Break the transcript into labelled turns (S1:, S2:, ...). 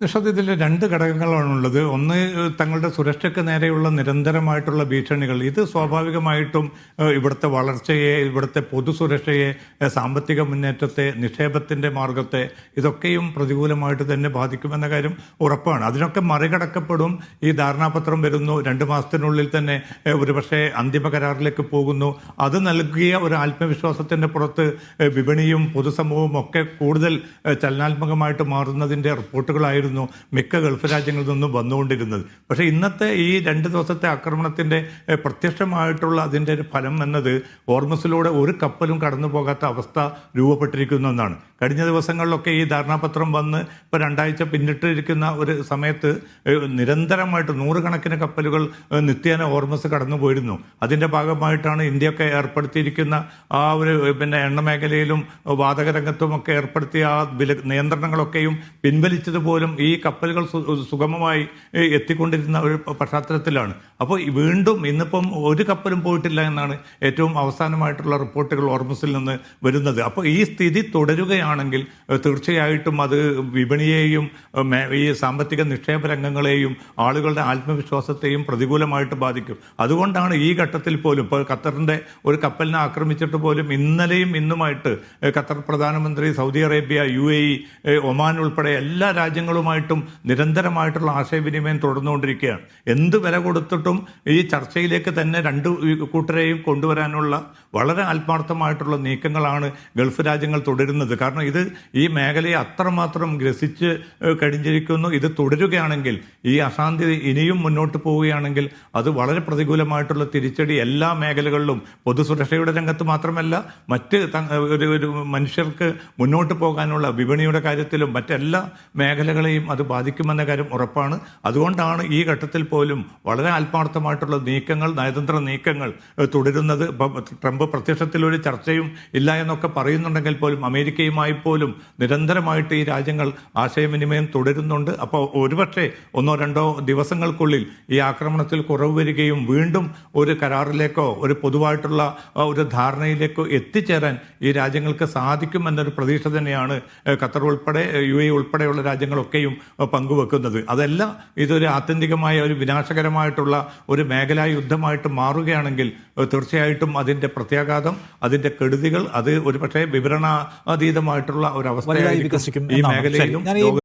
S1: നിഷാദ്, ഇതിൽ രണ്ട് ഘടകങ്ങളാണുള്ളത്. ഒന്ന്, തങ്ങളുടെ സുരക്ഷയ്ക്ക് നേരെയുള്ള നിരന്തരമായിട്ടുള്ള ഭീഷണികൾ. ഇത് സ്വാഭാവികമായിട്ടും ഇവിടുത്തെ വളർച്ചയെ, ഇവിടുത്തെ പൊതുസുരക്ഷയെ, സാമ്പത്തിക മുന്നേറ്റത്തെ, നിക്ഷേപത്തിൻ്റെ മാർഗത്തെ ഇതൊക്കെയും പ്രതികൂലമായിട്ട് തന്നെ ബാധിക്കുമെന്ന കാര്യം ഉറപ്പാണ്. അതിനൊക്കെ മറികടക്കപ്പെടും. ഈ ധാരണാപത്രം വരുന്നു, 2 മാസത്തിനുള്ളിൽ തന്നെ ഒരുപക്ഷെ അന്തിമ കരാറിലേക്ക് പോകുന്നു. അത് നൽകിയ ഒരു ആത്മവിശ്വാസത്തിൻ്റെ പുറത്ത് വിപണിയും പൊതുസമൂഹവും ഒക്കെ കൂടുതൽ ചലനാത്മകമായിട്ട് മാറുന്നതിൻ്റെ റിപ്പോർട്ടുകളായിരുന്നു മിക്ക ഗൾഫ് രാജ്യങ്ങളിൽ നിന്നും വന്നുകൊണ്ടിരുന്നത്. പക്ഷേ ഇന്നത്തെ ഈ 2 ദിവസത്തെ ആക്രമണത്തിൻ്റെ പ്രത്യക്ഷമായിട്ടുള്ള അതിൻ്റെ ഒരു ഫലം എന്നത് ഹോർമസിലൂടെ ഒരു കപ്പലും കടന്നു പോകാത്ത അവസ്ഥ രൂപപ്പെട്ടിരിക്കുന്നു എന്നാണ്. കഴിഞ്ഞ ദിവസങ്ങളിലൊക്കെ ഈ ധാരണാപത്രം വന്ന് ഇപ്പോൾ 2 ആഴ്ച പിന്നിട്ടിരിക്കുന്ന ഒരു സമയത്ത് നിരന്തരമായിട്ട് 100 കണക്കിന് കപ്പലുകൾ നിത്യേന ഹോർമസ് കടന്നു പോയിരുന്നു. അതിൻ്റെ ഭാഗമായിട്ടാണ് ഇന്ത്യയൊക്കെ ഏർപ്പെടുത്തിയിരിക്കുന്ന ആ ഒരു എണ്ണ മേഖലയിലും വാതക രംഗത്തുമൊക്കെ ഏർപ്പെടുത്തിയ ആ നിയന്ത്രണങ്ങളൊക്കെയും പിൻവലിച്ചതുപോലും ഈ കപ്പലുകൾ സുഗമമായി എത്തിക്കൊണ്ടിരുന്ന ഒരു പശ്ചാത്തലത്തിലാണ്. അപ്പോൾ വീണ്ടും ഇന്നിപ്പം ഒരു കപ്പലും പോയിട്ടില്ല എന്നാണ് ഏറ്റവും അവസാനമായിട്ടുള്ള റിപ്പോർട്ടുകൾ ഹോർമസിൽ നിന്ന് വരുന്നത്. അപ്പോൾ ഈ സ്ഥിതി തുടരുകയാണെങ്കിൽ തീർച്ചയായിട്ടും അത് വിപണിയെയും ഈ സാമ്പത്തിക നിക്ഷേപ രംഗങ്ങളെയും ആളുകളുടെ ആത്മവിശ്വാസത്തെയും പ്രതികൂലമായിട്ട് ബാധിക്കും. അതുകൊണ്ടാണ് ഈ ഘട്ടത്തിൽ പോലും ഇപ്പോൾ ഖത്തറിൻ്റെ ഒരു കപ്പലിനെ ആക്രമിച്ചിട്ട് പോലും ഇന്നലെയും ഇന്നുമായിട്ട് ഖത്തർ പ്രധാനമന്ത്രി, സൗദി അറേബ്യ, UAE, ഒമാൻ ഉൾപ്പെടെ എല്ലാ രാജ്യങ്ങളുമായിട്ടും നിരന്തരമായിട്ടുള്ള ആശയവിനിമയം തുടർന്നുകൊണ്ടിരിക്കുകയാണ്. എന്ത് വില കൊടുത്തിട്ടും ഈ ചർച്ചയിലേക്ക് തന്നെ 2 കൂട്ടരെയും കൊണ്ടുവരാനുള്ള വളരെ ആത്മാർത്ഥമായിട്ടുള്ള നീക്കങ്ങളാണ് ഗൾഫ് രാജ്യങ്ങൾ തുടരുന്നത്. കാരണം ഇത് ഈ മേഖലയെ അത്രമാത്രം ഗ്രസിച്ച് കഴിഞ്ഞിരിക്കുന്നു. ഇത് തുടരുകയാണെങ്കിൽ, ഈ അശാന്തി ഇനിയും മുന്നോട്ട് പോവുകയാണെങ്കിൽ അത് വളരെ പ്രതികൂലമായിട്ടുള്ള തിരിച്ചടി എല്ലാ മേഖലകളിലും, പൊതുസുരക്ഷയുടെ രംഗത്ത് മാത്രമല്ല മറ്റ് ഒരു മനുഷ്യർക്ക് മുന്നോട്ട് പോകാനുള്ള വിപണിയുടെ കാര്യത്തിലും മറ്റെല്ലാ മേഖലകളെയും അത് ബാധിക്കുമെന്ന കാര്യം ഉറപ്പാണ്. അതുകൊണ്ടാണ് ഈ ഘട്ടത്തിൽ പോലും വളരെ ആത്മാർത്ഥമായിട്ടുള്ള നീക്കങ്ങൾ, നയതന്ത്ര നീക്കങ്ങൾ തുടരുന്നത്. ട്രംപ് പ്രത്യക്ഷത്തിൽ ഒരു ചർച്ചയും ഇല്ല എന്നൊക്കെ പറയുന്നുണ്ടെങ്കിൽ പോലും അമേരിക്കയുമായി പോലും നിരന്തരമായിട്ട് ഈ രാജ്യങ്ങൾ ആശയവിനിമയം തുടരുന്നുണ്ട്. അപ്പോൾ ഒരുപക്ഷെ 1-2 ദിവസങ്ങൾക്കുള്ളിൽ ഈ ആക്രമണത്തിൽ കുറവ് വരികയും വീണ്ടും ഒരു കരാറിലേക്കോ ഒരു പൊതുവായിട്ടുള്ള ഒരു ധാരണയിലേക്കോ എത്തിച്ചേരാൻ ഈ രാജ്യങ്ങൾക്ക് സാധിക്കുമെന്നൊരു പ്രതീക്ഷ തന്നെയാണ് ഖത്തർ ഉൾപ്പെടെ UAE ഉൾപ്പെടെയുള്ള രാജ്യങ്ങളൊക്കെയും പങ്കുവെക്കുന്നത്. അതെല്ലാം ഇതൊരു ആത്യന്തികമായ ഒരു വിനാശകരമായിട്ടുള്ള ഒരു മേഖലാ യുദ്ധമായിട്ട് മാറുകയാണെങ്കിൽ തീർച്ചയായിട്ടും അതിൻ്റെ പ്രത്യാഘാതം, അതിൻ്റെ കെടുതികൾ അത് ഒരുപക്ഷെ വിവരണാതീതമായിട്ടുള്ള ഒരു അവസ്ഥയായിരിക്കും ഈ മേഖലയിലും